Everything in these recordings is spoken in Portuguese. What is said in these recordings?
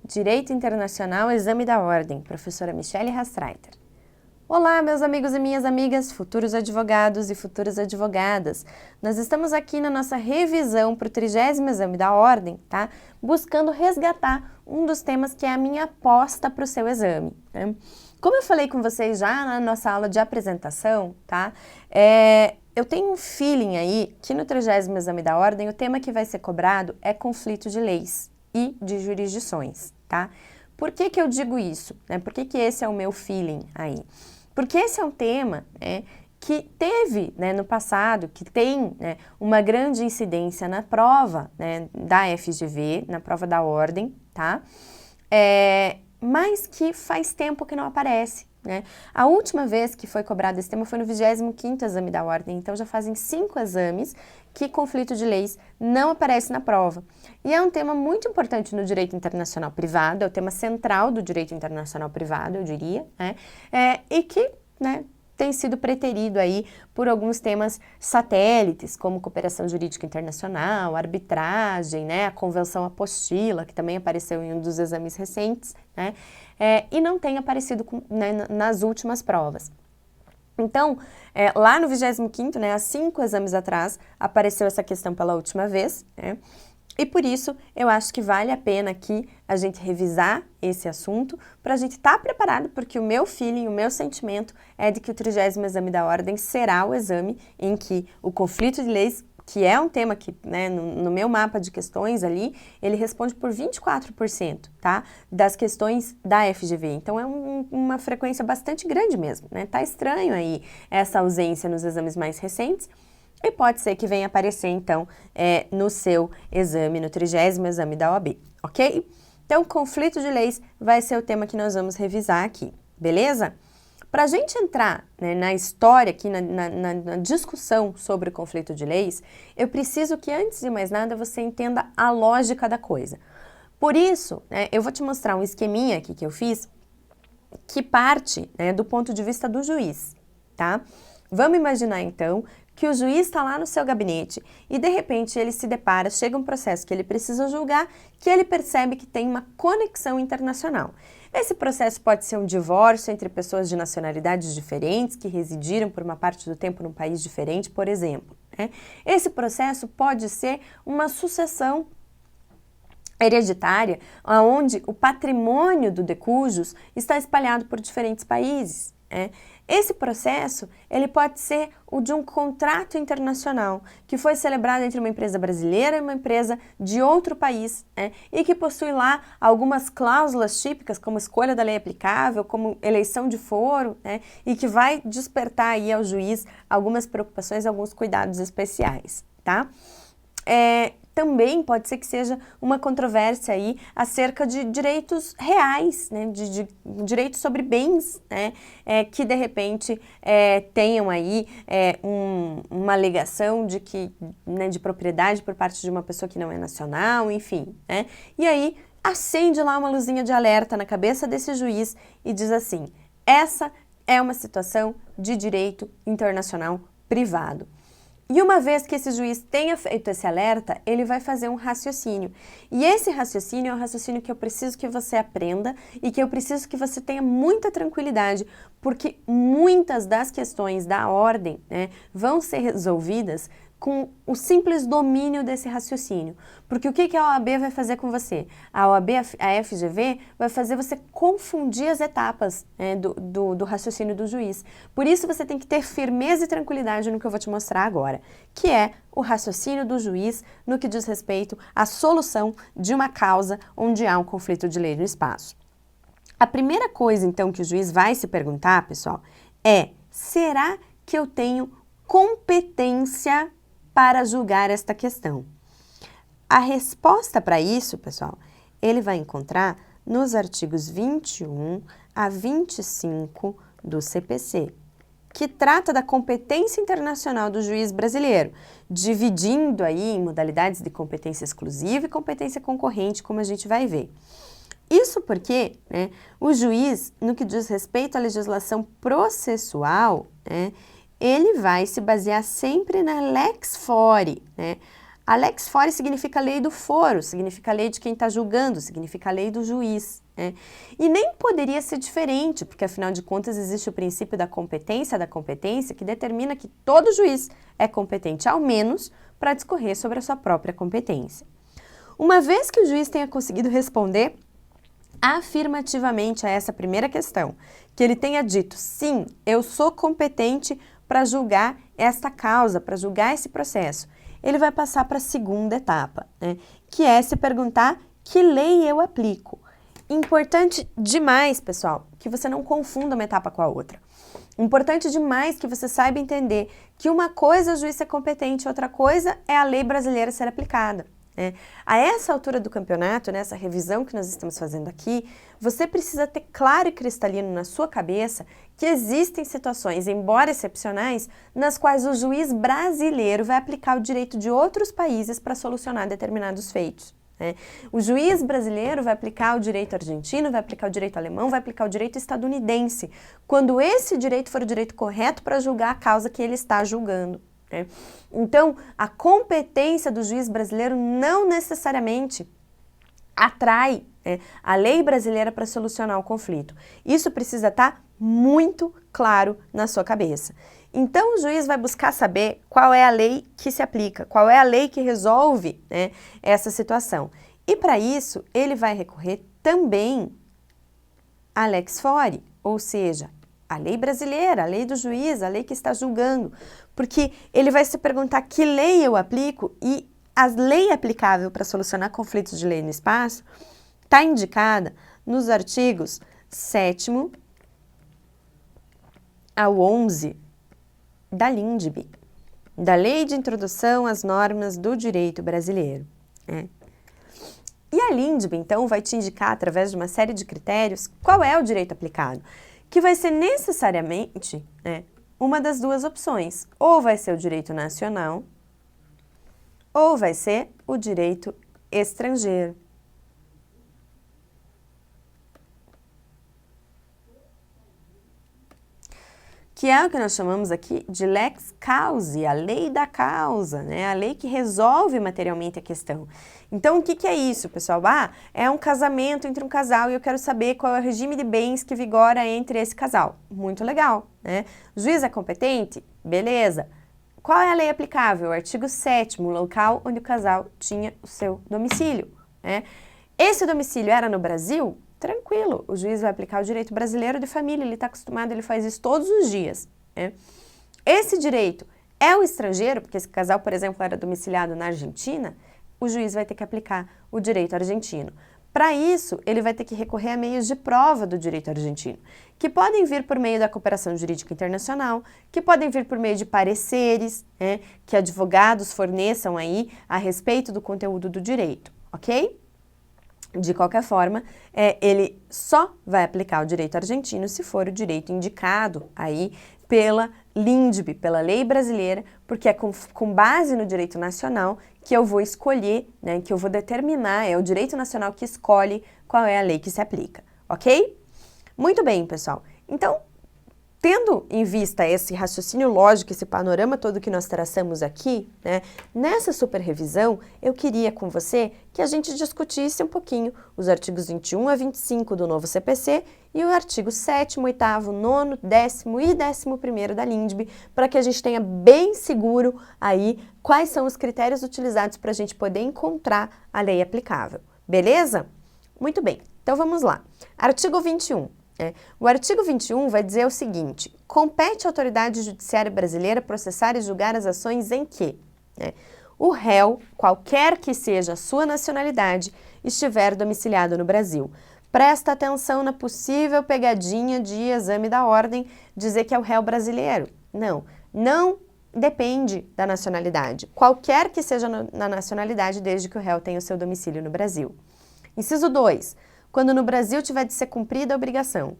Direito Internacional, Exame da Ordem, professora Michele Hastreiter. Olá, meus amigos e minhas amigas, futuros advogados e futuras advogadas. Nós estamos aqui na nossa revisão para o 30º Exame da Ordem, tá? Buscando resgatar um dos temas que é a minha aposta para o seu exame, né? Como eu falei com vocês já na nossa aula de apresentação, tá? Eu tenho um feeling aí que no 30º Exame da Ordem o tema que vai ser cobrado é conflito de leis e de jurisdições, tá? Por que que eu digo isso? Né? Por que que esse é o meu feeling aí? Porque esse é um tema que teve, né, no passado, que tem, né, uma grande incidência na prova, né, da FGV, na prova da ordem, tá? Mas que faz tempo que não aparece, né? A última vez que foi cobrado esse tema foi no 25º Exame da Ordem, então já fazem 5 exames que conflito de leis não aparece na prova. E é um tema muito importante no direito internacional privado, é o tema central do direito internacional privado, eu diria, né? E que, né, tem sido preterido aí por alguns temas satélites, como cooperação jurídica internacional, arbitragem, né, a convenção apostila, que também apareceu em um dos exames recentes, né, e não tem aparecido né, nas últimas provas. Então, lá no 25º, né, há 5 exames atrás, apareceu essa questão pela última vez, né? E por isso, eu acho que vale a pena aqui a gente revisar esse assunto para a gente estar preparado, porque o meu feeling, o meu sentimento é de que o 30º Exame da Ordem será o exame em que o conflito de leis, que é um tema que, né, no meu mapa de questões ali, ele responde por 24%, tá? Das questões da FGV. Então, é uma frequência bastante grande mesmo, né? Tá estranho aí essa ausência nos exames mais recentes. E pode ser que venha aparecer, então, no seu exame, no 30º Exame da OAB, ok? Então, conflito de leis vai ser o tema que nós vamos revisar aqui, beleza? Para a gente entrar, né, na história aqui, na discussão sobre o conflito de leis, eu preciso que, antes de mais nada, você entenda a lógica da coisa. Por isso, né, eu vou te mostrar um esqueminha aqui que eu fiz, que parte, né, do ponto de vista do juiz, tá? Vamos imaginar, então, que o juiz está lá no seu gabinete e, de repente, ele se depara, chega um processo que ele precisa julgar, que ele percebe que tem uma conexão internacional. Esse processo pode ser um divórcio entre pessoas de nacionalidades diferentes que residiram por uma parte do tempo num país diferente, por exemplo, né? Esse processo pode ser uma sucessão hereditária, onde o patrimônio do decujus está espalhado por diferentes países. Esse processo, ele pode ser o de um contrato internacional, que foi celebrado entre uma empresa brasileira e uma empresa de outro país, e que possui lá algumas cláusulas típicas, como escolha da lei aplicável, como eleição de foro, e que vai despertar aí ao juiz algumas preocupações, alguns cuidados especiais, tá? Também pode ser que seja uma controvérsia aí acerca de direitos reais, né, de direitos sobre bens, né, que de repente tenham aí uma alegação de que, né, de propriedade por parte de uma pessoa que não é nacional, enfim, né, e aí acende lá uma luzinha de alerta na cabeça desse juiz e diz assim: essa é uma situação de direito internacional privado. E uma vez que esse juiz tenha feito esse alerta, ele vai fazer um raciocínio. E esse raciocínio é um raciocínio que eu preciso que você aprenda e que eu preciso que você tenha muita tranquilidade, porque muitas das questões da ordem, né, vão ser resolvidas com o simples domínio desse raciocínio. Porque o que a OAB vai fazer com você? A OAB, a FGV, vai fazer você confundir as etapas, né, do raciocínio do juiz. Por isso você tem que ter firmeza e tranquilidade no que eu vou te mostrar agora, que é o raciocínio do juiz no que diz respeito à solução de uma causa onde há um conflito de lei no espaço. A primeira coisa, então, que o juiz vai se perguntar, pessoal, é: será que eu tenho competência para julgar esta questão? A resposta para isso, pessoal, ele vai encontrar nos artigos 21 a 25 do CPC, que trata da competência internacional do juiz brasileiro, dividindo aí em modalidades de competência exclusiva e competência concorrente, como a gente vai ver. Isso porque, né, o juiz, no que diz respeito à legislação processual, né, ele vai se basear sempre na lex fori, né, A lex fori significa lei do foro, significa lei de quem está julgando, significa lei do juiz. Né? E nem poderia ser diferente, porque afinal de contas existe o princípio da competência que determina que todo juiz é competente, ao menos, para discorrer sobre a sua própria competência. Uma vez que o juiz tenha conseguido responder afirmativamente a essa primeira questão, que ele tenha dito, sim, eu sou competente para julgar esta causa, para julgar esse processo, ele vai passar para a segunda etapa, né? Que é se perguntar que lei eu aplico. Importante demais, pessoal, que você não confunda uma etapa com a outra. Importante demais que você saiba entender que uma coisa é o juiz ser competente, outra coisa é a lei brasileira ser aplicada. Né? A essa altura do campeonato, nessa revisão que nós estamos fazendo aqui, você precisa ter claro e cristalino na sua cabeça que existem situações, embora excepcionais, nas quais o juiz brasileiro vai aplicar o direito de outros países para solucionar determinados feitos. Né? O juiz brasileiro vai aplicar o direito argentino, vai aplicar o direito alemão, vai aplicar o direito estadunidense, quando esse direito for o direito correto para julgar a causa que ele está julgando. Né? Então, a competência do juiz brasileiro não necessariamente atrai a lei brasileira para solucionar o conflito. Isso precisa estar muito claro na sua cabeça. Então, o juiz vai buscar saber qual é a lei que se aplica, qual é a lei que resolve, né, essa situação. E para isso, ele vai recorrer também à lex fori, ou seja, a lei brasileira, a lei do juiz, a lei que está julgando, porque ele vai se perguntar que lei eu aplico e a lei aplicável para solucionar conflitos de lei no espaço está indicada nos artigos 7º ao 11 da LINDB, da Lei de Introdução às Normas do Direito Brasileiro. Né? E a LINDB, então, vai te indicar, através de uma série de critérios, qual é o direito aplicado, que vai ser necessariamente uma das duas opções. Ou vai ser o direito nacional, ou vai ser o direito estrangeiro. Que é o que nós chamamos aqui de lex causae, a lei da causa, né? A lei que resolve materialmente a questão. Então, o que é isso, pessoal? É um casamento entre um casal e eu quero saber qual é o regime de bens que vigora entre esse casal. Muito legal, né? O juiz é competente? Beleza. Qual é a lei aplicável? O artigo 7º, o local onde o casal tinha o seu domicílio, né? Esse domicílio era no Brasil? Tranquilo, o juiz vai aplicar o direito brasileiro de família, ele está acostumado, ele faz isso todos os dias. Né? Esse direito é o estrangeiro, porque esse casal, por exemplo, era domiciliado na Argentina, o juiz vai ter que aplicar o direito argentino. Para isso, ele vai ter que recorrer a meios de prova do direito argentino, que podem vir por meio da cooperação jurídica internacional, que podem vir por meio de pareceres, que advogados forneçam aí a respeito do conteúdo do direito, ok? De qualquer forma, ele só vai aplicar o direito argentino se for o direito indicado aí pela LINDB, pela lei brasileira, porque é com base no direito nacional que eu vou escolher, né, que eu vou determinar, é o direito nacional que escolhe qual é a lei que se aplica, ok? Muito bem, pessoal. Então, tendo em vista esse raciocínio lógico, esse panorama todo que nós traçamos aqui, né, nessa super revisão, eu queria com você que a gente discutisse um pouquinho os artigos 21 a 25 do novo CPC e o artigo 7º, 8º, 9º, 10º e 11º da LINDB, para que a gente tenha bem seguro aí quais são os critérios utilizados para a gente poder encontrar a lei aplicável. Beleza? Muito bem, então vamos lá. Artigo 21. O artigo 21 vai dizer o seguinte: compete à autoridade judiciária brasileira processar e julgar as ações em que o réu, qualquer que seja a sua nacionalidade, estiver domiciliado no Brasil. Presta atenção na possível pegadinha de exame da ordem dizer que é o réu brasileiro. Não depende da nacionalidade. Qualquer que seja na nacionalidade, desde que o réu tenha o seu domicílio no Brasil. Inciso 2. Quando no Brasil tiver de ser cumprida a obrigação.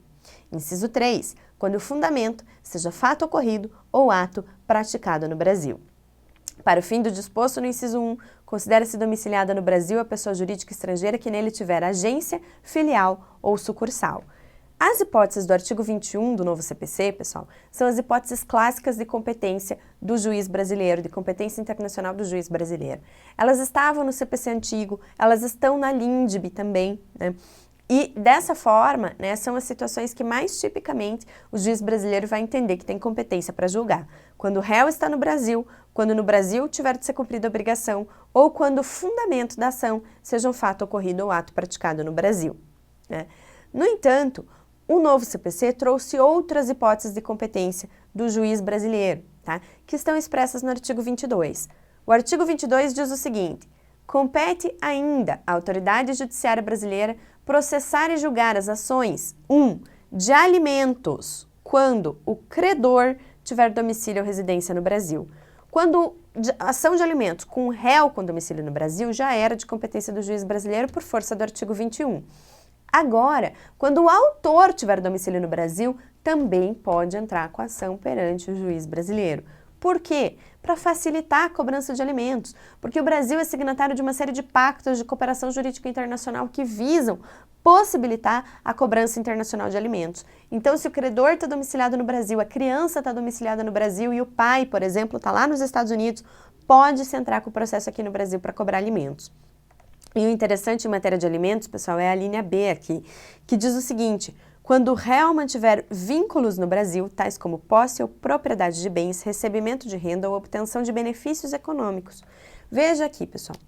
Inciso 3. Quando o fundamento seja fato ocorrido ou ato praticado no Brasil. Para o fim do disposto no inciso 1, considera-se domiciliada no Brasil a pessoa jurídica estrangeira que nele tiver agência, filial ou sucursal. As hipóteses do artigo 21 do novo CPC, pessoal, são as hipóteses clássicas de competência do juiz brasileiro, de competência internacional do juiz brasileiro. Elas estavam no CPC antigo, elas estão na LINDB também, né? E dessa forma, né, são as situações que mais tipicamente o juiz brasileiro vai entender que tem competência para julgar. Quando o réu está no Brasil, quando no Brasil tiver de ser cumprida a obrigação, ou quando o fundamento da ação seja um fato ocorrido ou ato praticado no Brasil, né? No entanto, o novo CPC trouxe outras hipóteses de competência do juiz brasileiro, tá? Que estão expressas no artigo 22. O artigo 22 diz o seguinte: compete ainda à autoridade judiciária brasileira processar e julgar as ações 1. De alimentos, quando o credor tiver domicílio ou residência no Brasil. Quando a ação de alimentos com o réu com domicílio no Brasil já era de competência do juiz brasileiro por força do artigo 21. Agora, quando o autor tiver domicílio no Brasil, também pode entrar com a ação perante o juiz brasileiro. Por quê? Para facilitar a cobrança de alimentos, porque o Brasil é signatário de uma série de pactos de cooperação jurídica internacional que visam possibilitar a cobrança internacional de alimentos. Então, se o credor está domiciliado no Brasil, a criança está domiciliada no Brasil e o pai, por exemplo, está lá nos Estados Unidos, pode-se entrar com o processo aqui no Brasil para cobrar alimentos. E o interessante em matéria de alimentos, pessoal, é a linha B aqui, que diz o seguinte: quando o réu mantiver vínculos no Brasil, tais como posse ou propriedade de bens, recebimento de renda ou obtenção de benefícios econômicos. Veja aqui, pessoal.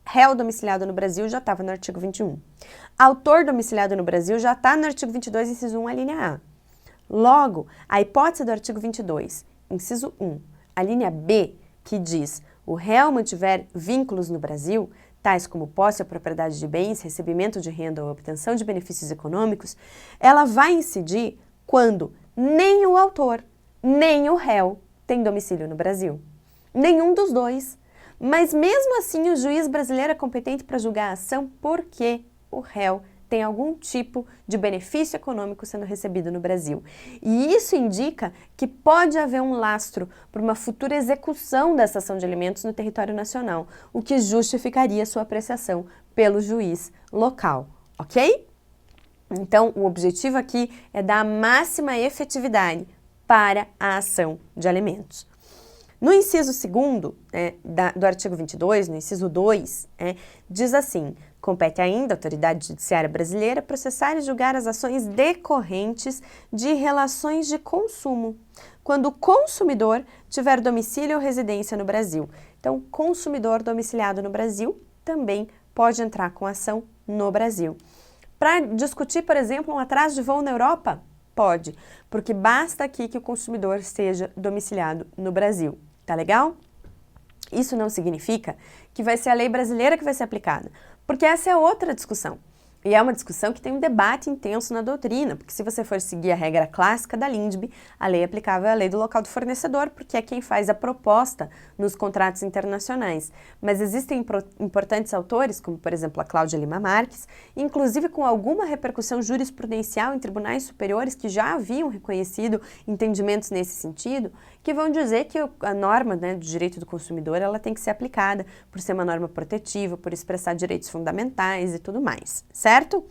Réu domiciliado no Brasil já estava no artigo 21. Autor domiciliado no Brasil já está no artigo 22, inciso 1, a linha A. Logo, a hipótese do artigo 22, inciso 1, a linha B, que diz o réu mantiver vínculos no Brasil, tais como posse ou propriedade de bens, recebimento de renda ou obtenção de benefícios econômicos, ela vai incidir quando nem o autor, nem o réu tem domicílio no Brasil. Nenhum dos dois. Mas mesmo assim o juiz brasileiro é competente para julgar a ação porque o réu tem algum tipo de benefício econômico sendo recebido no Brasil. E isso indica que pode haver um lastro para uma futura execução dessa ação de alimentos no território nacional, o que justificaria sua apreciação pelo juiz local, ok? Então, o objetivo aqui é dar a máxima efetividade para a ação de alimentos. No inciso 2º do artigo 22, no inciso 2, diz assim: compete ainda à autoridade judiciária brasileira processar e julgar as ações decorrentes de relações de consumo, quando o consumidor tiver domicílio ou residência no Brasil. Então, consumidor domiciliado no Brasil também pode entrar com ação no Brasil. Para discutir, por exemplo, um atraso de voo na Europa? Pode, porque basta aqui que o consumidor seja domiciliado no Brasil. Tá legal? Isso não significa que vai ser a lei brasileira que vai ser aplicada, porque essa é outra discussão. E é uma discussão que tem um debate intenso na doutrina, porque se você for seguir a regra clássica da LINDB, a lei aplicável é a lei do local do fornecedor, porque é quem faz a proposta nos contratos internacionais. Mas existem importantes autores, como por exemplo a Cláudia Lima Marques, inclusive com alguma repercussão jurisprudencial em tribunais superiores que já haviam reconhecido entendimentos nesse sentido, que vão dizer que a norma, né, do direito do consumidor ela tem que ser aplicada por ser uma norma protetiva, por expressar direitos fundamentais e tudo mais, certo?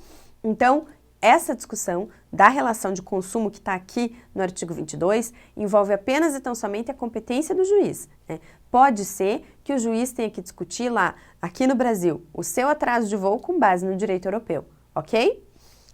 Então, essa discussão da relação de consumo que está aqui no artigo 22 envolve apenas e tão somente a competência do juiz, né? Pode ser que o juiz tenha que discutir lá, aqui no Brasil, o seu atraso de voo com base no direito europeu, ok?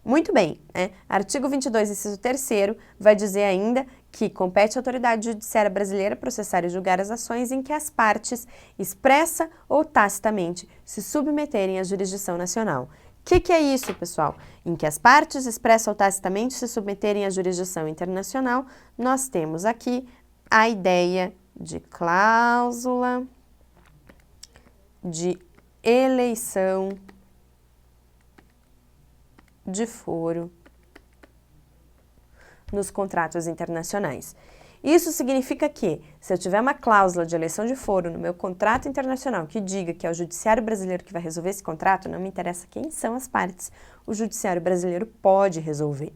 Muito bem, artigo 22, inciso 3º, vai dizer ainda que compete à autoridade judiciária brasileira processar e julgar as ações em que as partes, expressa ou tacitamente, se submeterem à jurisdição nacional. O que é isso, pessoal? Em que as partes, expressa ou tacitamente, se submeterem à jurisdição internacional, nós temos aqui a ideia de cláusula de eleição de foro nos contratos internacionais. Isso significa que, se eu tiver uma cláusula de eleição de foro no meu contrato internacional que diga que é o judiciário brasileiro que vai resolver esse contrato, não me interessa quem são as partes, o judiciário brasileiro pode resolver.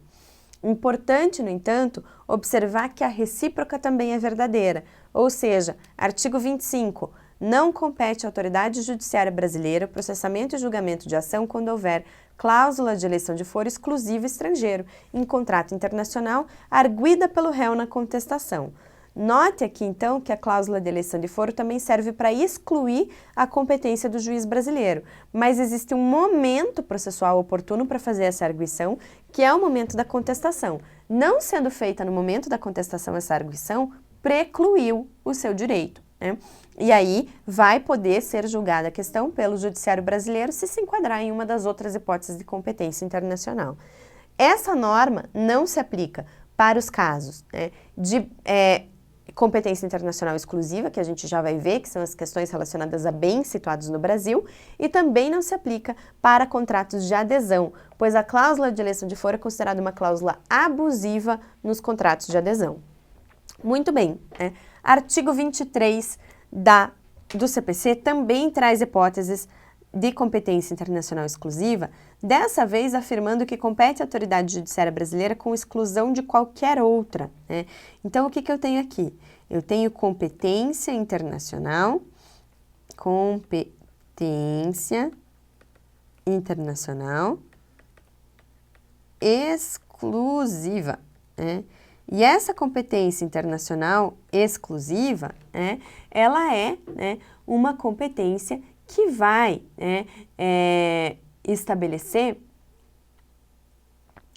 Importante, no entanto, observar que a recíproca também é verdadeira, ou seja, artigo 25, Não compete à autoridade judiciária brasileira o processamento e julgamento de ação quando houver cláusula de eleição de foro exclusivo estrangeiro em contrato internacional arguida pelo réu na contestação. Note aqui, então, que a cláusula de eleição de foro também serve para excluir a competência do juiz brasileiro, mas existe um momento processual oportuno para fazer essa arguição, que é o momento da contestação. Não sendo feita no momento da contestação essa arguição, precluiu o seu direito, né? E aí vai poder ser julgada a questão pelo judiciário brasileiro se enquadrar em uma das outras hipóteses de competência internacional. Essa norma não se aplica para os casos, né, de competência internacional exclusiva, que a gente já vai ver, que são as questões relacionadas a bens situados no Brasil, e também não se aplica para contratos de adesão, pois a cláusula de eleição de foro é considerada uma cláusula abusiva nos contratos de adesão. Muito bem, artigo 23 do CPC também traz hipóteses de competência internacional exclusiva, dessa vez afirmando que compete à autoridade judiciária brasileira com exclusão de qualquer outra, né? Então, o que eu tenho aqui? Eu tenho competência internacional exclusiva, né? E essa competência internacional exclusiva, né, ela é, né, uma competência que vai, né, estabelecer,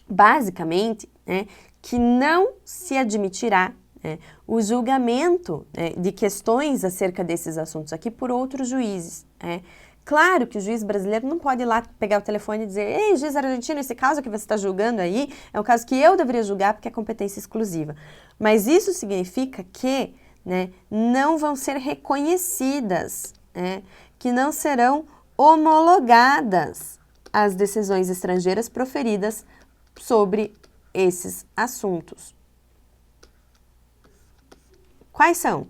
basicamente, né, que não se admitirá, né, o julgamento, né, de questões acerca desses assuntos aqui por outros juízes, né. Claro que o juiz brasileiro não pode ir lá pegar o telefone e dizer: ei, juiz argentino, esse caso que você está julgando aí é um caso que eu deveria julgar porque é competência exclusiva. Mas isso significa que, né, não vão ser reconhecidas, né, que não serão homologadas as decisões estrangeiras proferidas sobre esses assuntos. Quais são?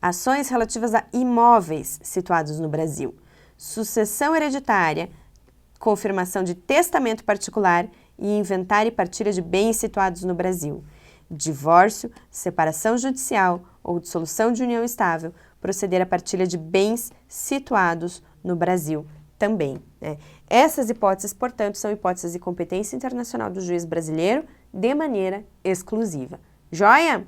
Ações relativas a imóveis situados no Brasil, sucessão hereditária, confirmação de testamento particular e inventário e partilha de bens situados no Brasil, divórcio, separação judicial ou dissolução de união estável, proceder à partilha de bens situados no Brasil também, né? Essas hipóteses, portanto, são hipóteses de competência internacional do juiz brasileiro de maneira exclusiva. Joia?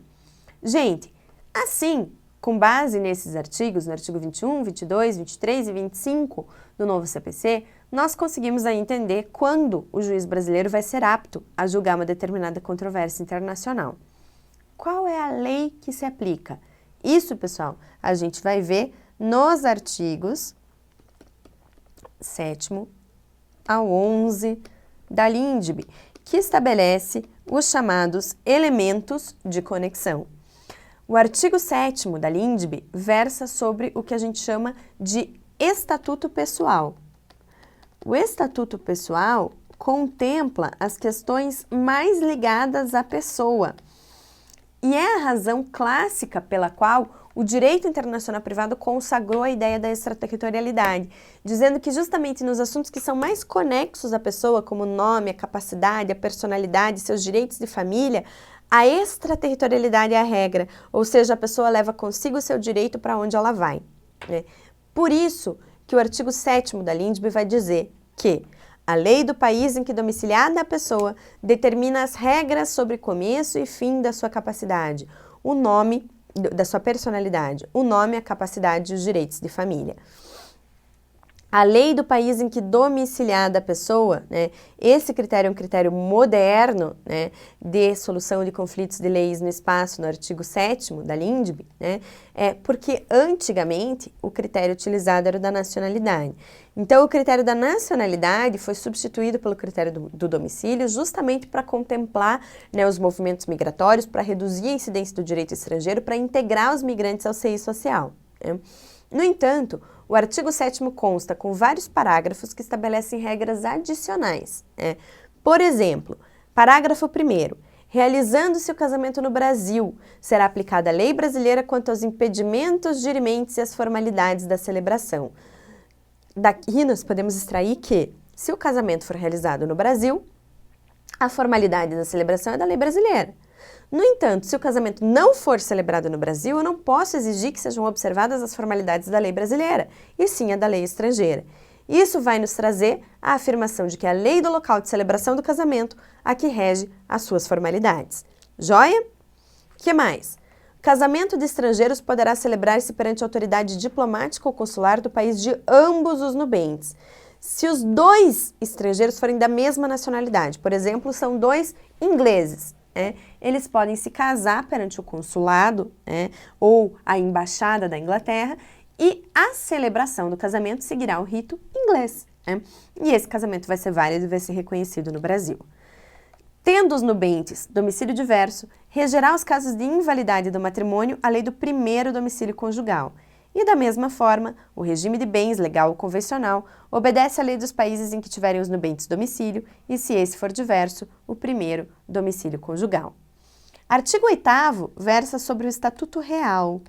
Gente, assim, com base nesses artigos, no artigo 21, 22, 23 e 25 do novo CPC, nós conseguimos aí entender quando o juiz brasileiro vai ser apto a julgar uma determinada controvérsia internacional. Qual é a lei que se aplica? Isso, pessoal, a gente vai ver nos artigos 7º ao 11 da LINDB, que estabelece os chamados elementos de conexão. O artigo 7º da LINDB versa sobre o que a gente chama de estatuto pessoal. O estatuto pessoal contempla as questões mais ligadas à pessoa e é a razão clássica pela qual o direito internacional privado consagrou a ideia da extraterritorialidade, dizendo que justamente nos assuntos que são mais conexos à pessoa, como o nome, a capacidade, a personalidade, seus direitos de família, a extraterritorialidade é a regra, ou seja, a pessoa leva consigo o seu direito para onde ela vai, né? Por isso que o artigo 7º da LINDB vai dizer que a lei do país em que domiciliada a pessoa determina as regras sobre começo e fim da sua capacidade, o nome da sua personalidade, o nome, a capacidade e os direitos de família. A lei do país em que domiciliada a pessoa, né, esse critério é um critério moderno, né, de solução de conflitos de leis no espaço, no artigo 7º da LINDB, né, porque antigamente o critério utilizado era o da nacionalidade. Então, o critério da nacionalidade foi substituído pelo critério do domicílio justamente para contemplar, né, os movimentos migratórios, para reduzir a incidência do direito estrangeiro, para integrar os migrantes ao seio social, né. No entanto, o artigo 7º consta com vários parágrafos que estabelecem regras adicionais, né? Por exemplo, parágrafo 1º, realizando-se o casamento no Brasil, será aplicada a lei brasileira quanto aos impedimentos, dirimentes e as formalidades da celebração. Daqui nós podemos extrair que, se o casamento for realizado no Brasil, a formalidade da celebração é da lei brasileira. No entanto, se o casamento não for celebrado no Brasil, eu não posso exigir que sejam observadas as formalidades da lei brasileira, e sim a da lei estrangeira. Isso vai nos trazer a afirmação de que a lei do local de celebração do casamento a que rege as suas formalidades. Joia? Que mais? Casamento de estrangeiros poderá celebrar-se perante a autoridade diplomática ou consular do país de ambos os nubentes. Se os dois estrangeiros forem da mesma nacionalidade, por exemplo, são dois ingleses, eles podem se casar perante o consulado ou a embaixada da Inglaterra e a celebração do casamento seguirá o rito inglês. E esse casamento vai ser válido e vai ser reconhecido no Brasil. Tendo os nubentes domicílio diverso, regerá os casos de invalidade do matrimônio a lei do primeiro domicílio conjugal. E da mesma forma, o regime de bens legal ou convencional obedece à lei dos países em que tiverem os nubentes domicílio e, se esse for diverso, o primeiro domicílio conjugal. Artigo 8º versa sobre o Estatuto Real.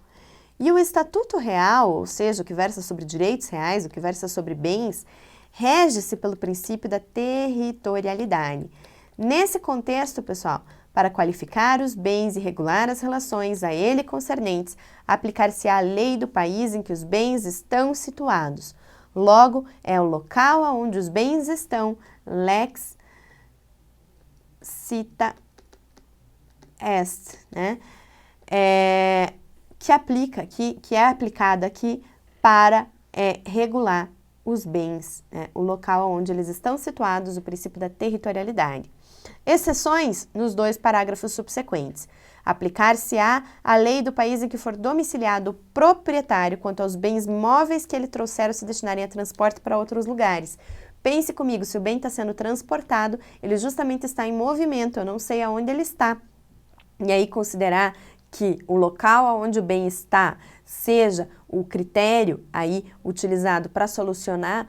E o Estatuto Real, ou seja, o que versa sobre direitos reais, o que versa sobre bens, rege-se pelo princípio da territorialidade. Nesse contexto, pessoal, para qualificar os bens e regular as relações a ele concernentes, aplicar-se-á a lei do país em que os bens estão situados. Logo, é o local onde os bens estão, lex cita est, que é aplicada aqui para regular os bens, o local onde eles estão situados, o princípio da territorialidade. Exceções nos 2 parágrafos subsequentes. Aplicar-se-á a lei do país em que for domiciliado o proprietário quanto aos bens móveis que ele trouxer ou se destinarem a transporte para outros lugares. Pense comigo, se o bem está sendo transportado, ele justamente está em movimento, eu não sei aonde ele está. E aí considerar que o local onde o bem está seja o critério aí utilizado para solucionar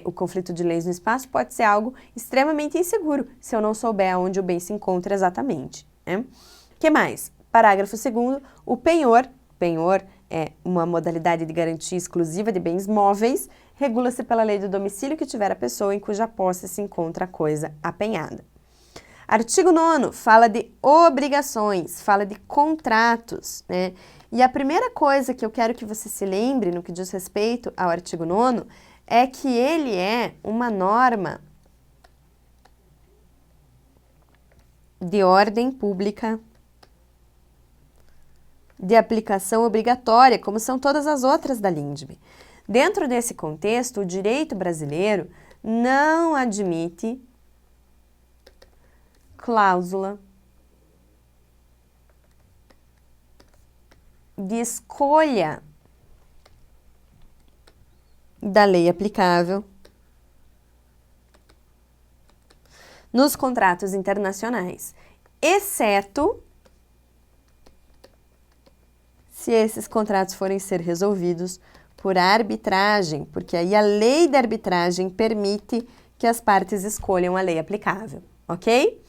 o conflito de leis no espaço pode ser algo extremamente inseguro, se eu não souber onde o bem se encontra exatamente. Que mais? Parágrafo 2º, o penhor é uma modalidade de garantia exclusiva de bens móveis, regula-se pela lei do domicílio que tiver a pessoa em cuja posse se encontra a coisa apenhada. Artigo 9º fala de obrigações, fala de contratos, E a primeira coisa que eu quero que você se lembre no que diz respeito ao artigo 9º é que ele é uma norma de ordem pública, de aplicação obrigatória, como são todas as outras da LINDB. Dentro desse contexto, o direito brasileiro não admite cláusula de escolha da lei aplicável nos contratos internacionais, exceto se esses contratos forem ser resolvidos por arbitragem, porque aí a lei da arbitragem permite que as partes escolham a lei aplicável, ok?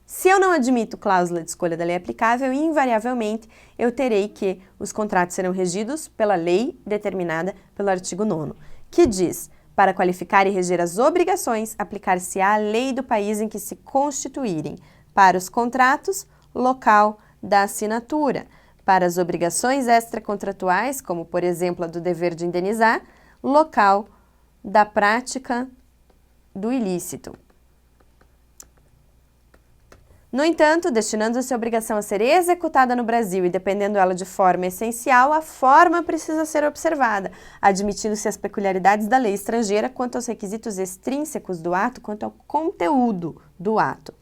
Se eu não admito cláusula de escolha da lei aplicável, invariavelmente eu terei que os contratos serão regidos pela lei determinada pelo artigo 9º, que diz, para qualificar e reger as obrigações, aplicar-se-á a lei do país em que se constituírem, para os contratos, local da assinatura, para as obrigações extracontratuais, como por exemplo a do dever de indenizar, local da prática do ilícito. No entanto, destinando-se a obrigação a ser executada no Brasil e dependendo ela de forma essencial, a forma precisa ser observada, admitindo-se as peculiaridades da lei estrangeira quanto aos requisitos extrínsecos do ato, quanto ao conteúdo do ato.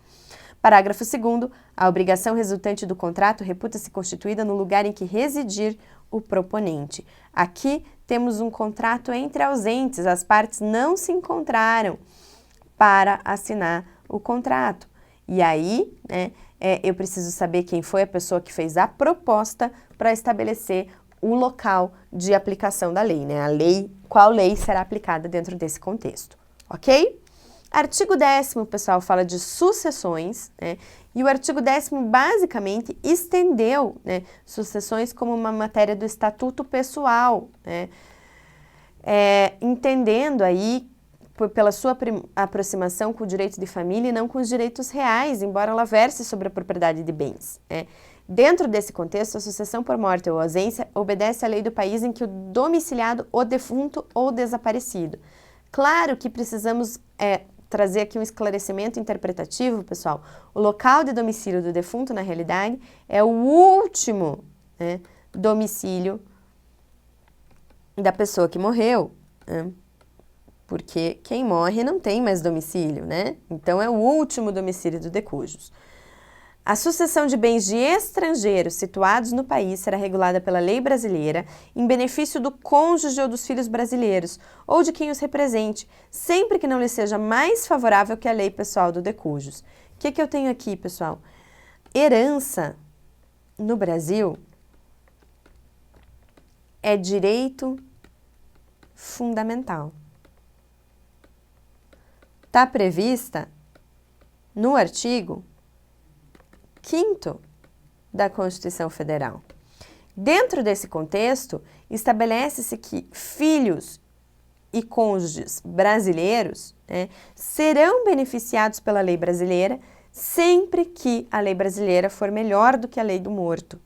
Parágrafo 2º. A obrigação resultante do contrato reputa-se constituída no lugar em que residir o proponente. Aqui temos um contrato entre ausentes, as partes não se encontraram para assinar o contrato. E aí, eu preciso saber quem foi a pessoa que fez a proposta para estabelecer o local de aplicação da lei, qual lei será aplicada dentro desse contexto, ok? Artigo 10º, pessoal, fala de sucessões, e o artigo 10º basicamente estendeu sucessões como uma matéria do estatuto pessoal, entendendo aí pela sua aproximação com o direito de família e não com os direitos reais, embora ela verse sobre a propriedade de bens. Dentro desse contexto, a sucessão por morte ou ausência obedece à lei do país em que o domiciliado, o defunto ou desaparecido. Claro que precisamos trazer aqui um esclarecimento interpretativo, pessoal. O local de domicílio do defunto, na realidade, é o último domicílio da pessoa que morreu, porque quem morre não tem mais domicílio, né? Então é o último domicílio do decujus. A sucessão de bens de estrangeiros situados no país será regulada pela lei brasileira em benefício do cônjuge ou dos filhos brasileiros ou de quem os represente, sempre que não lhe seja mais favorável que a lei pessoal do decujus. O que eu tenho aqui, pessoal? Herança no Brasil é direito fundamental. Está prevista no artigo 5º da Constituição Federal. Dentro desse contexto, estabelece-se que filhos e cônjuges brasileiros serão beneficiados pela lei brasileira sempre que a lei brasileira for melhor do que a lei do morto,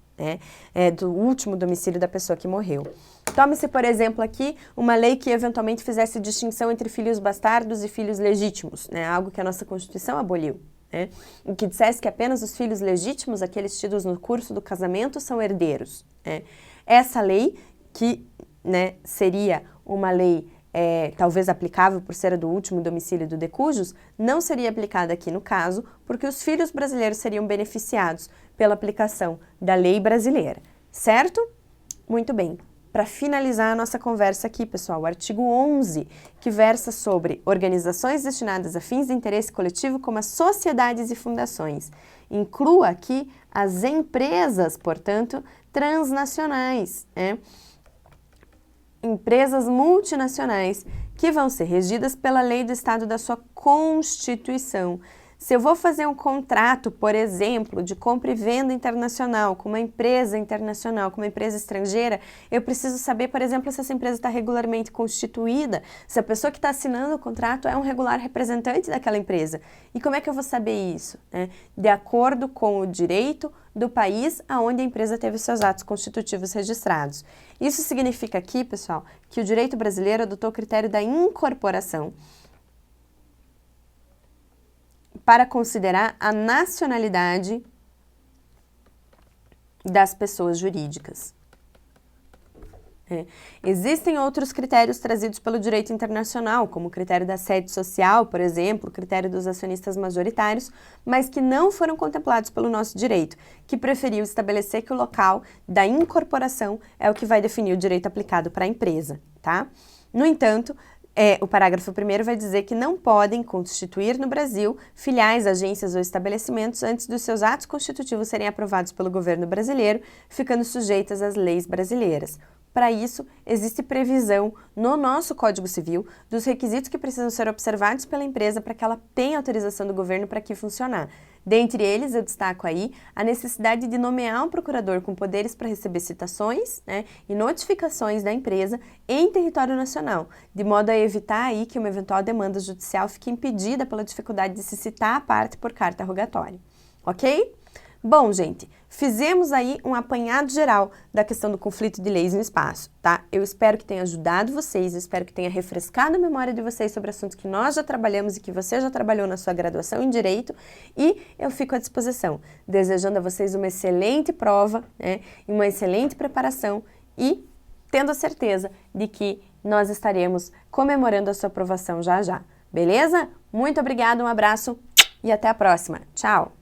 do último domicílio da pessoa que morreu. Tome-se, por exemplo, aqui uma lei que eventualmente fizesse distinção entre filhos bastardos e filhos legítimos, algo que a nossa Constituição aboliu. E que dissesse que apenas os filhos legítimos, aqueles tidos no curso do casamento, são herdeiros. Essa lei, que seria uma lei talvez aplicável por ser a do último domicílio do decujus, não seria aplicada aqui no caso, porque os filhos brasileiros seriam beneficiados pela aplicação da lei brasileira, certo? Muito bem. Para finalizar a nossa conversa aqui, pessoal, o artigo 11, que versa sobre organizações destinadas a fins de interesse coletivo, como as sociedades e fundações. Inclua aqui as empresas, portanto, transnacionais, empresas multinacionais, que vão ser regidas pela lei do Estado da sua Constituição. Se eu vou fazer um contrato, por exemplo, de compra e venda internacional com uma empresa internacional, com uma empresa estrangeira, eu preciso saber, por exemplo, se essa empresa está regularmente constituída, se a pessoa que está assinando o contrato é um regular representante daquela empresa. E como é que eu vou saber isso? De acordo com o direito do país aonde a empresa teve seus atos constitutivos registrados. Isso significa aqui, pessoal, que o direito brasileiro adotou o critério da incorporação para considerar a nacionalidade das pessoas jurídicas. Existem outros critérios trazidos pelo direito internacional, como o critério da sede social, por exemplo, o critério dos acionistas majoritários, mas que não foram contemplados pelo nosso direito, que preferiu estabelecer que o local da incorporação é o que vai definir o direito aplicado para a empresa, tá? No entanto, o parágrafo 1º vai dizer que não podem constituir no Brasil filiais, agências ou estabelecimentos antes dos seus atos constitutivos serem aprovados pelo governo brasileiro, ficando sujeitas às leis brasileiras. Para isso, existe previsão no nosso Código Civil dos requisitos que precisam ser observados pela empresa para que ela tenha autorização do governo para que funcionar. Dentre eles, eu destaco aí a necessidade de nomear um procurador com poderes para receber citações e notificações da empresa em território nacional, de modo a evitar aí que uma eventual demanda judicial fique impedida pela dificuldade de se citar a parte por carta rogatória. Ok? Bom, gente, fizemos aí um apanhado geral da questão do conflito de leis no espaço, tá? Eu espero que tenha ajudado vocês, eu espero que tenha refrescado a memória de vocês sobre assuntos que nós já trabalhamos e que você já trabalhou na sua graduação em Direito, e eu fico à disposição, desejando a vocês uma excelente prova, e uma excelente preparação e tendo a certeza de que nós estaremos comemorando a sua aprovação já já, beleza? Muito obrigada, um abraço e até a próxima. Tchau!